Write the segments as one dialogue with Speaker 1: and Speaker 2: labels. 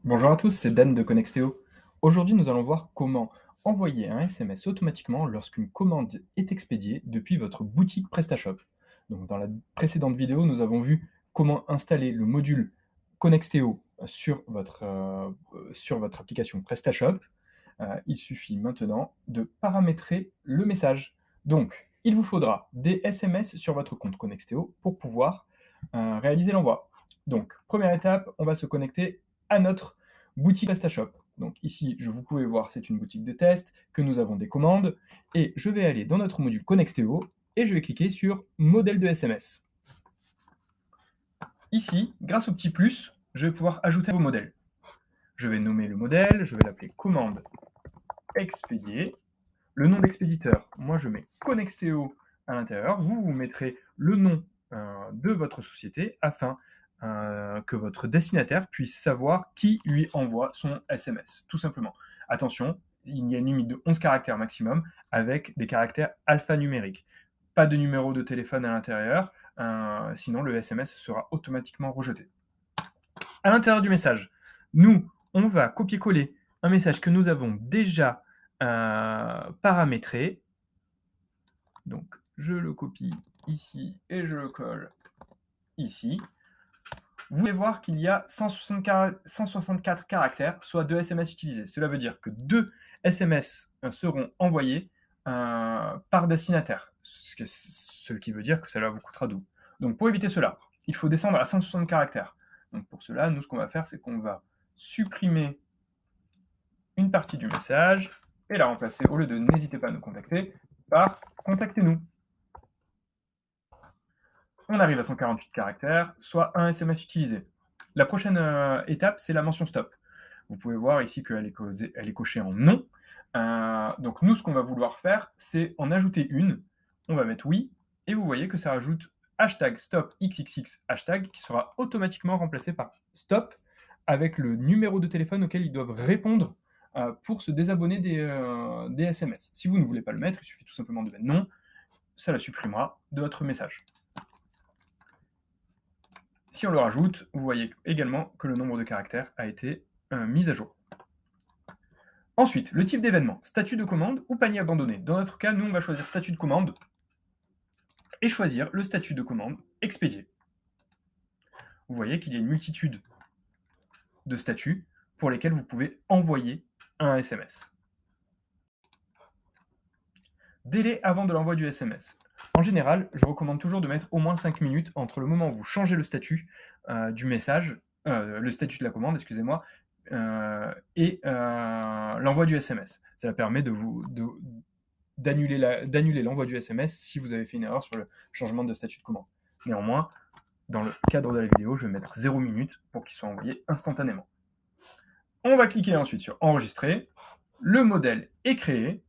Speaker 1: Bonjour à tous, c'est Dan de Connexteo. Aujourd'hui, nous allons voir comment envoyer un SMS automatiquement lorsqu'une commande est expédiée depuis votre boutique PrestaShop. Donc, dans la précédente vidéo, nous avons vu comment installer le module Connexteo sur votre application PrestaShop. Il suffit maintenant de paramétrer le message. Donc, il vous faudra des SMS sur votre compte Connexteo pour pouvoir réaliser l'envoi. Donc, première étape, on va se connecter à notre boutique PrestaShop. Donc ici, vous pouvez voir, c'est une boutique de test, que nous avons des commandes, et je vais aller dans notre module Connexteo, et je vais cliquer sur Modèle de SMS. Ici, grâce au petit plus, je vais pouvoir ajouter un nouveau modèle. Je vais nommer le modèle, je vais l'appeler commande expédiée. Le nom d'expéditeur, moi je mets Connexteo à l'intérieur. Vous mettrez le nom de votre société afin que votre destinataire puisse savoir qui lui envoie son SMS, tout simplement. Attention, il y a une limite de 11 caractères maximum avec des caractères alphanumériques. Pas de numéro de téléphone à l'intérieur, sinon le SMS sera automatiquement rejeté. À l'intérieur du message, nous, on va copier-coller un message que nous avons déjà paramétré. Donc, je le copie ici et je le colle ici. Vous pouvez voir qu'il y a 164 caractères, soit 2 SMS utilisés. Cela veut dire que 2 SMS seront envoyés par destinataire, ce qui veut dire que cela vous coûtera double. Donc pour éviter cela, il faut descendre à 160 caractères. Donc pour cela, nous, ce qu'on va faire, c'est qu'on va supprimer une partie du message et la remplacer, au lieu de n'hésitez pas à nous contacter, par contactez-nous. On arrive à 148 caractères, soit un SMS utilisé. La prochaine étape, c'est la mention stop. Vous pouvez voir ici qu'elle est cochée en non. Donc nous, ce qu'on va vouloir faire, c'est en ajouter une. On va mettre oui, et vous voyez que ça rajoute hashtag stop xxx hashtag qui sera automatiquement remplacé par stop avec le numéro de téléphone auquel ils doivent répondre pour se désabonner des SMS. Si vous ne voulez pas le mettre, il suffit tout simplement de mettre non, ça la supprimera de votre message. Si on le rajoute, vous voyez également que le nombre de caractères a été mis à jour. Ensuite, le type d'événement, statut de commande ou panier abandonné. Dans notre cas, nous, on va choisir statut de commande et choisir le statut de commande expédié. Vous voyez qu'il y a une multitude de statuts pour lesquels vous pouvez envoyer un SMS. Délai avant de l'envoi du SMS. En général, je recommande toujours de mettre au moins 5 minutes entre le moment où vous changez le statut du message, le statut de la commande, excusez-moi, et l'envoi du SMS. Ça permet d'annuler l'envoi du SMS si vous avez fait une erreur sur le changement de statut de commande. Néanmoins, dans le cadre de la vidéo, je vais mettre 0 minutes pour qu'il soit envoyé instantanément. On va cliquer ensuite sur enregistrer. Le modèle est créé.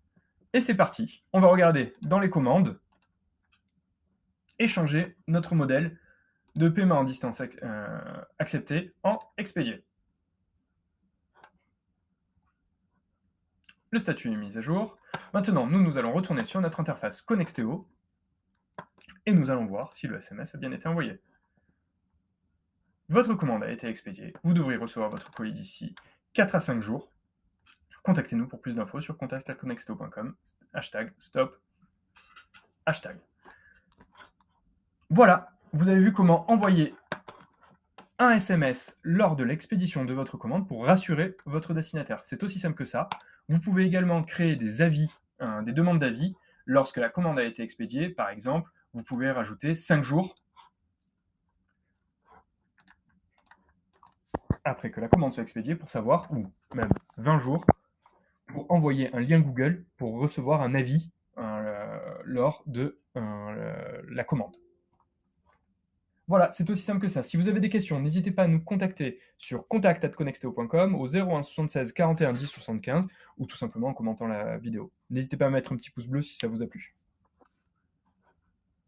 Speaker 1: Et c'est parti. On va regarder dans les commandes et changer notre modèle de paiement en distance accepté en expédié. Le statut est mis à jour. Maintenant, nous allons retourner sur notre interface Connexteo et nous allons voir si le SMS a bien été envoyé. Votre commande a été expédiée. Vous devrez recevoir votre colis d'ici 4 à 5 jours. Contactez-nous pour plus d'infos sur contact@connexteo.com, hashtag stop, hashtag. Voilà, vous avez vu comment envoyer un SMS lors de l'expédition de votre commande pour rassurer votre destinataire. C'est aussi simple que ça. Vous pouvez également créer des avis, des demandes d'avis lorsque la commande a été expédiée. Par exemple, vous pouvez rajouter 5 jours après que la commande soit expédiée pour savoir, ou même 20 jours, pour envoyer un lien Google pour recevoir un avis lors de la commande. Voilà, c'est aussi simple que ça. Si vous avez des questions, n'hésitez pas à nous contacter sur contact@connexteo.com au 01 76 41 10 75 ou tout simplement en commentant la vidéo. N'hésitez pas à mettre un petit pouce bleu si ça vous a plu.